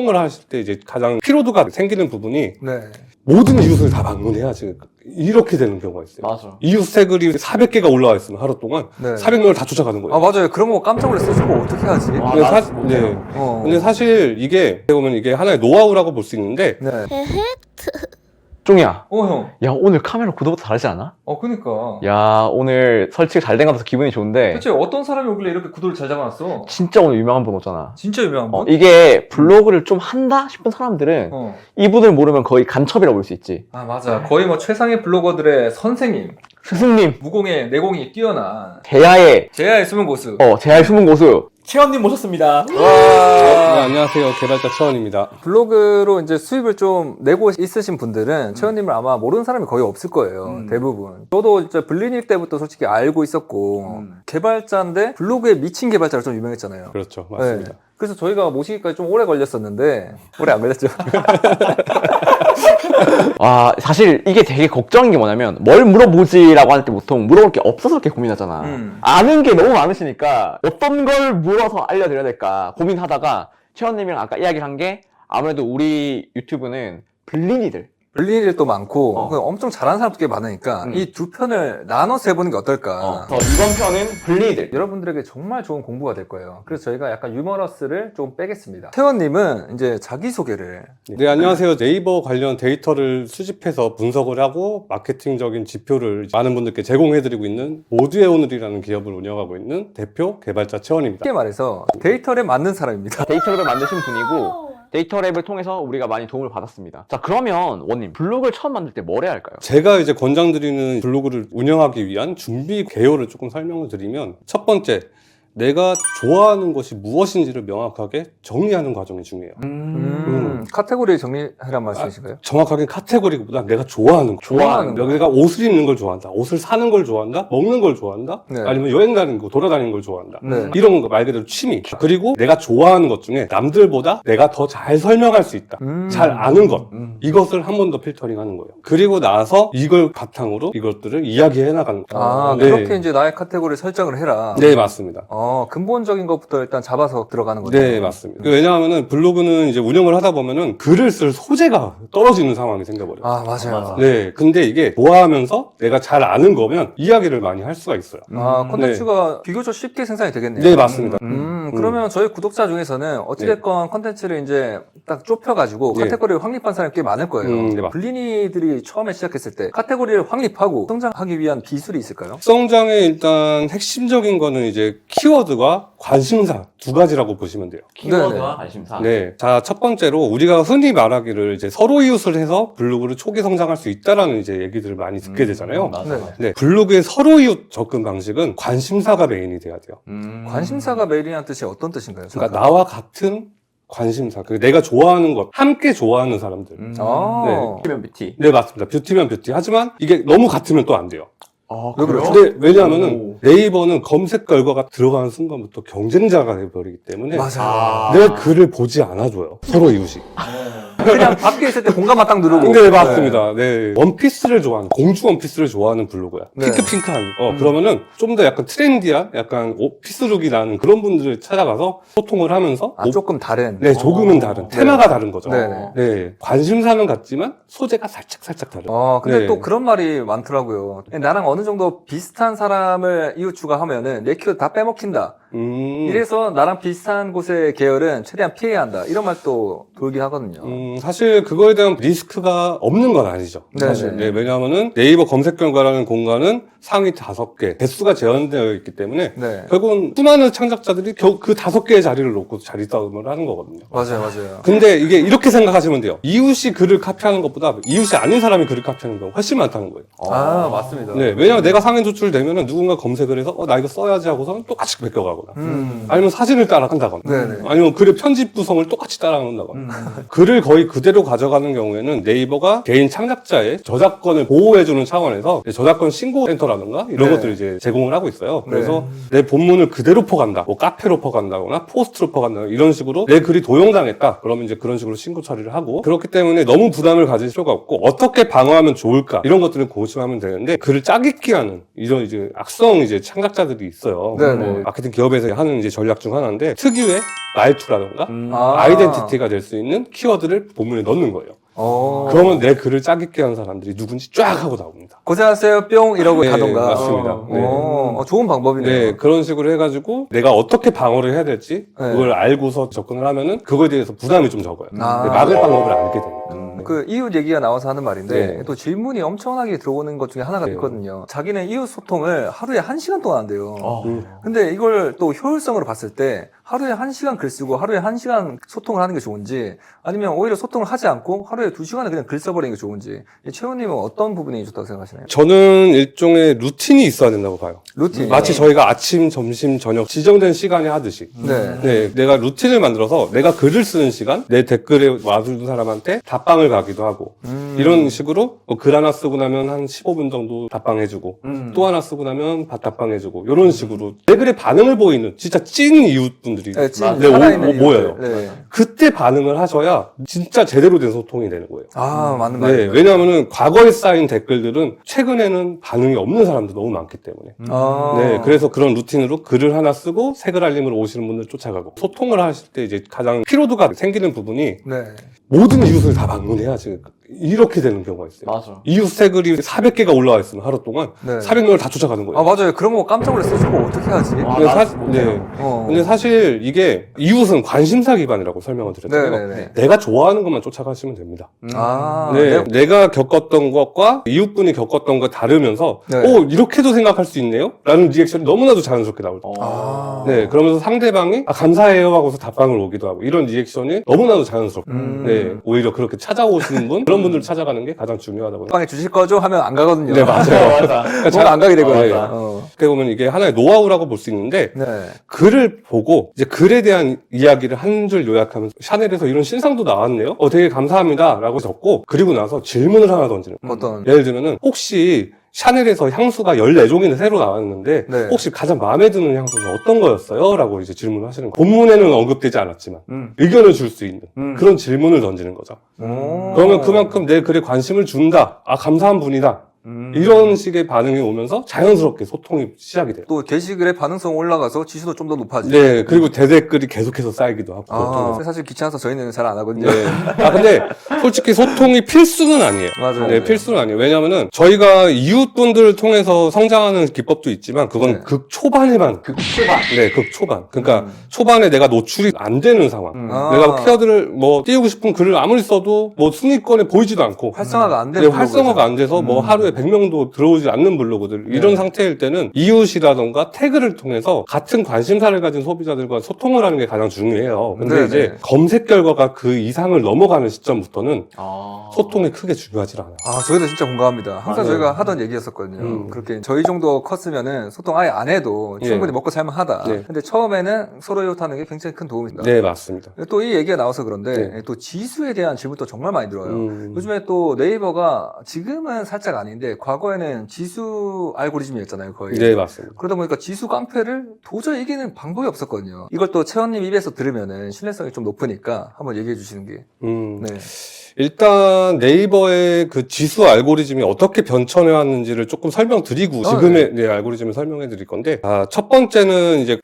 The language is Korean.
소통을 하실 때 이제 가장 피로도가 생기는 부분이 네. 모든 이웃을 다 방문해야지 이렇게 되는 경우가 있어요. 맞아. 이웃 새글이 400개가 올라와 있으면 하루 동안 네. 400명을 다 쫓아가는 거예요. 아, 맞아요. 그런 거 깜짝 놀랐어요. 저거 어떻게 하지? 와. 근데, 나도 못해요. 근데 사실 이게 보면 이게 하나의 노하우라고 볼 수 있는데 네. 쫑이야. 형. 야, 오늘 카메라 구도부터 다르지 않아? 그니까. 야, 오늘 설치가 잘 된 것 같아서 기분이 좋은데. 대체 어떤 사람이 오길래 이렇게 구도를 잘 잡아놨어? 진짜 오늘 유명한 분 오잖아. 진짜 유명한 분? 이게 블로그를 좀 한다 싶은 사람들은 이분을 모르면 거의 간첩이라고 볼 수 있지. 아, 맞아. 거의 뭐 최상의 블로거들의 선생님. 스승님, 무공의 내공이 뛰어난. 제야의, 제야의 숨은 고수. 제야의 숨은 고수. 채원님 모셨습니다. 네, 안녕하세요. 개발자 채원입니다. 블로그로 이제 수입을 좀 내고 있으신 분들은 채원님을 아마 모르는 사람이 거의 없을 거예요. 대부분. 저도 진짜 블리닐 때부터 솔직히 알고 있었고, 개발자인데 블로그에 미친 개발자로 좀 유명했잖아요. 그렇죠. 맞습니다. 네. 그래서 저희가 모시기까지 좀 오래 걸렸었는데, 오래 안 걸렸죠? 사실 이게 되게 걱정인 게 뭐냐면 뭘 물어보지라고 할 때 보통 물어볼 게 없어서 그렇게 고민하잖아. 아는 게 너무 많으시니까 어떤 걸 물어서 알려드려야 될까 고민하다가 채원님이랑 아까 이야기를 한 게 아무래도 우리 유튜브는 블린이들 블리닐도 많고 엄청 잘하는 사람도 꽤 많으니까 이 두 편을 나눠서 해보는 게 어떨까. 이번 편은 블린이들. 여러분들에게 정말 좋은 공부가 될 거예요. 그래서 저희가 약간 유머러스를 좀 빼겠습니다. 태원님은 이제 자기소개를. 네, 안녕하세요. 네이버 관련 데이터를 수집해서 분석을 하고 마케팅적인 지표를 많은 분들께 제공해드리고 있는 모두의 오늘이라는 기업을 운영하고 있는 대표 개발자 채원입니다. 쉽게 말해서 데이터를 만든 사람입니다. 데이터랩을 만드신 분이고 데이터랩을 통해서 우리가 많이 도움을 받았습니다. 자, 그러면 원님 블로그를 처음 만들 때 뭘 해야 할까요? 제가 이제 권장드리는 블로그를 운영하기 위한 준비 개요를 조금 설명을 드리면 첫 번째, 내가 좋아하는 것이 무엇인지를 명확하게 정리하는 과정이 중요해요. 카테고리 정리해란 말씀이신가요? 정확하게 카테고리보다 내가 좋아하는 거. 좋아하는 거. 내가 옷을 입는 걸 좋아한다. 옷을 사는 걸 좋아한다. 먹는 걸 좋아한다. 네. 아니면 여행 가는 거, 돌아다니는 걸 좋아한다. 네. 이런 거 말 그대로 취미. 그리고 내가 좋아하는 것 중에 남들보다 내가 더 잘 설명할 수 있다. 잘 아는 것. 이것을 한 번 더 필터링 하는 거예요. 그리고 나서 이걸 바탕으로 이것들을 이야기해 나가는 거예요. 네. 그렇게 이제 나의 카테고리를 설정을 해라. 네, 맞습니다. 근본적인 것부터 일단 잡아서 들어가는 거죠. 네, 맞습니다. 왜냐하면은 블로그는 이제 운영을 하다 보면은 글을 쓸 소재가 떨어지는 상황이 생겨버려요. 맞아요. 네, 근데 이게 좋아하면서 내가 잘 아는 거면 이야기를 많이 할 수가 있어요. 콘텐츠가 비교적 쉽게 생산이 되겠네요. 네, 맞습니다. 그러면 저희 구독자 중에서는 어찌됐건 콘텐츠를 이제 딱 좁혀가지고 네. 카테고리를 확립한 사람이 꽤 많을 거예요. 네, 맞습니다. 블리니들이 처음에 시작했을 때 카테고리를 확립하고 성장하기 위한 기술이 있을까요? 성장의 일단 핵심적인 거는 이제 키워드와 관심사 두 가지라고 보시면 돼요. 키워드와 관심사. 네. 자, 첫 번째로 우리가 흔히 말하기를 이제 서로 이웃을 해서 블로그를 초기 성장할 수 있다라는 이제 얘기들을 많이 듣게 되잖아요. 맞아. 네. 네. 블로그의 서로 이웃 접근 방식은 관심사가 메인이 돼야 돼요. 관심사가 메일이라는 뜻이 어떤 뜻인가요? 그러니까 나와 같은 관심사, 내가 좋아하는 것, 함께 좋아하는 사람들. 뷰티면 뷰티. 네, 맞습니다. 뷰티면 뷰티. 하지만 이게 너무 같으면 또 안 돼요. 왜 그래요? 근데 왜냐하면은 네이버는 검색 결과가 들어가는 순간부터 경쟁자가 돼버리기 때문에 맞아요. 내 글을 보지 않아줘요. 서로 이웃이. 그냥 밖에 있을 때 공감만 딱 누르고. 네, 맞습니다. 네. 원피스를 좋아하는, 공주 원피스를 좋아하는 블로그야. 네. 핑크핑크한. 그러면은 좀 더 약간 트렌디한, 약간 피스룩이 나는 그런 분들을 찾아가서 소통을 하면서. 조금 다른. 네, 조금은 다른. 테마가 다른 거죠. 네네. 네. 관심사는 같지만 소재가 살짝 다른. 근데 네. 또 그런 말이 많더라고요. 나랑 어느 정도 비슷한 사람을 이웃 추가하면은 내 키워드 다 빼먹힌다. 이래서 나랑 비슷한 곳의 계열은 최대한 피해야 한다. 이런 말도 돌긴 하거든요. 사실 그거에 대한 리스크가 없는 건 아니죠. 사실. 네, 왜냐하면은 네이버 검색 결과라는 공간은 상위 5개, 개수가 제한되어 있기 때문에 네. 결국은 수많은 창작자들이 겨우 그 5개의 자리를 놓고 자리 싸움을 하는 거거든요. 맞아요. 근데 이게 이렇게 생각하시면 돼요. 이웃이 글을 카피하는 것보다 이웃이 아닌 사람이 글을 카피하는 경우가 훨씬 많다는 거예요. 맞습니다. 네, 왜냐면 내가 상위 노출되면은 누군가 검색을 해서 나 이거 써야지 하고서는 똑같이 베껴가거나 아니면 사진을 따라한다거나 네네. 아니면 글의 편집 구성을 똑같이 따라한다거나 글을 거의 그대로 가져가는 경우에는 네이버가 개인 창작자의 저작권을 보호해주는 차원에서 저작권 신고센터라든가 이런 네. 것들을 이제 제공을 하고 있어요. 그래서 내 본문을 그대로 퍼간다, 뭐 카페로 퍼간다거나 포스트로 퍼간다 이런 식으로 내 글이 도용당했다. 그러면 이제 그런 식으로 신고 처리를 하고 그렇기 때문에 너무 부담을 가질 필요가 없고 어떻게 방어하면 좋을까 이런 것들을 고심하면 되는데 글을 짜기 뺏기하는 이런 이제 악성 이제 창작자들이 있어요. 네네. 뭐 마케팅 기업에서 하는 이제 전략 중 하나인데 특유의 말투라던가 아. 아이덴티티가 될 수 있는 키워드를 본문에 넣는 거예요. 그러면 내 글을 짜깁게 한 사람들이 누군지 쫙 하고 나옵니다. 고생하세요 뿅 이러고 네, 가던가. 맞습니다. 네. 좋은 방법이네요. 네, 그런 식으로 해가지고 내가 어떻게 방어를 해야 될지 네. 그걸 알고서 접근을 하면은 그거에 대해서 부담이 좀 적어요. 아. 막을 방법을 알게 되니까. 그 이웃 얘기가 나와서 하는 말인데 네. 또 질문이 엄청나게 들어오는 것 중에 하나가 네. 있거든요. 자기는 이웃 소통을 하루에 1시간 동안 한대요. 음. 근데 이걸 또 효율성으로 봤을 때 하루에 1시간 글 쓰고 하루에 1시간 소통을 하는 게 좋은지 아니면 오히려 소통을 하지 않고 하루에 2시간을 그냥 글 써버리는 게 좋은지 이 최우님은 어떤 부분이 좋다고 생각하시나요? 저는 일종의 루틴이 있어야 된다고 봐요. 루틴. 마치 저희가 아침, 점심, 저녁 지정된 시간에 하듯이. 네. 네, 내가 루틴을 만들어서 내가 글을 쓰는 시간, 내 댓글에 와주는 사람한테 답방을 가기도 하고, 이런 식으로 글 하나 쓰고 나면 한 15분 정도 답방해주고, 또 하나 쓰고 나면 답방해주고, 이런 식으로 내 글에 반응을 보이는 진짜 찐 이웃분들이 네, 찐 네, 살아있는 모여요. 이웃들. 네. 그때 반응을 하셔야 진짜 제대로 된 소통이 되는 거예요. 아, 맞는 네, 말이에요. 왜냐하면은 과거에 쌓인 댓글들은 최근에는 반응이 없는 사람도 너무 많기 때문에. 아. 네, 그래서 그런 루틴으로 글을 하나 쓰고 새 글 알림으로 오시는 분들 쫓아가고 소통을 하실 때 이제 가장 피로도가 생기는 부분이 네. 모든 이웃을 다 방문해야지 이렇게 되는 경우가 있어요. 맞아. 이웃 새 글이 400개가 올라와 있으면 하루 동안 네. 400명을 다 쫓아가는 거예요. 아, 맞아요. 그런 거 깜짝 놀랐어요. 저거 어떻게 하지? 네. 어. 근데 사실 이게 이웃은 관심사 기반이라고 설명을 드렸잖아요. 네네네. 내가 좋아하는 것만 쫓아가시면 됩니다. 아, 네, 내가 겪었던 것과 이웃분이 겪었던 거 다르면서 네. 이렇게도 생각할 수 있네요? 라는 리액션이 너무나도 자연스럽게 나올 때. 아. 네, 그러면서 상대방이 감사해요 하고서 답방을 오기도 하고 이런 리액션이 너무나도 자연스럽고 네, 오히려 그렇게 찾아오시는 분 그런 분들을 찾아가는 게 가장 중요하다고 생각합니다. 방에 주실 거죠? 하면 안 가거든요. 네, 맞아요. 뭔가 안 가게 되거든요. 네. 어떻게 보면 이게 하나의 노하우라고 볼 수 있는데 네. 글을 보고 이제 글에 대한 이야기를 한 줄 요약하면서 샤넬에서 이런 신상도 나왔네요. 되게 감사합니다 라고 적고 그리고 나서 질문을 하나 던지는 거예요. 어떤? 예를 들면은 혹시 샤넬에서 향수가 14종이나 새로 나왔는데 네. 혹시 가장 마음에 드는 향수는 어떤 거였어요? 라고 이제 질문을 하시는 거예요. 본문에는 언급되지 않았지만 의견을 줄 수 있는 그런 질문을 던지는 거죠. 그러면 그만큼 내 글에 관심을 준다. 아, 감사한 분이다. 이런 식의 반응이 오면서 자연스럽게 소통이 시작이 돼요. 또 게시글의 반응성 올라가서 지수도 좀 더 높아지죠. 네, 그리고 대댓글이 계속해서 쌓이기도 하고. 아, 사실 귀찮아서 저희는 잘 안 하거든요. 네. 근데 솔직히 소통이 필수는 아니에요. 맞아요. 네, 필수는 아니에요. 왜냐면은 저희가 이웃분들을 통해서 성장하는 기법도 있지만 그건 네. 극 초반에만. 극초반. 네, 극 초반. 그러니까 초반에 내가 노출이 안 되는 상황. 아. 내가 키워드를 뭐 띄우고 싶은 글을 아무리 써도 뭐 순위권에 보이지도 않고. 활성화가 안 네, 되는 활성화가 안 돼서 뭐 하루에 100명도 들어오지 않는 블로그들 이런 상태일 때는 이웃이라던가 태그를 통해서 같은 관심사를 가진 소비자들과 소통을 하는 게 가장 중요해요. 근데 네네. 이제 검색 결과가 그 이상을 넘어가는 시점부터는 아. 소통이 크게 중요하지 않아요. 아, 저희도 진짜 공감합니다. 항상 맞아요. 저희가 하던 얘기였었거든요. 그렇게 저희 정도 컸으면은 소통 아예 안 해도 충분히 예. 먹고 살만하다. 네. 근데 처음에는 서로 이웃하는 게 굉장히 큰 도움이 됩니다. 네, 맞습니다. 또 이 얘기가 나와서 그런데 네. 또 지수에 대한 질문도 정말 많이 들어요. 요즘에 또 네이버가 지금은 살짝 아닌데 과거에는 지수 알고리즘이었잖아요, 거의. 네, 맞습니다. 그러다 보니까 지수 깡패를 도저히 이기는 방법이 없었거든요. 이걸 또 채원님 입에서 들으면은 신뢰성이 좀 높으니까 한번 얘기해 주시는 게. 네. 일단 네이버의 그 지수 알고리즘이 어떻게 변천해 왔는지를 조금 설명드리고 지금의 네, 알고리즘을 설명해 드릴 건데 첫 번째는 이제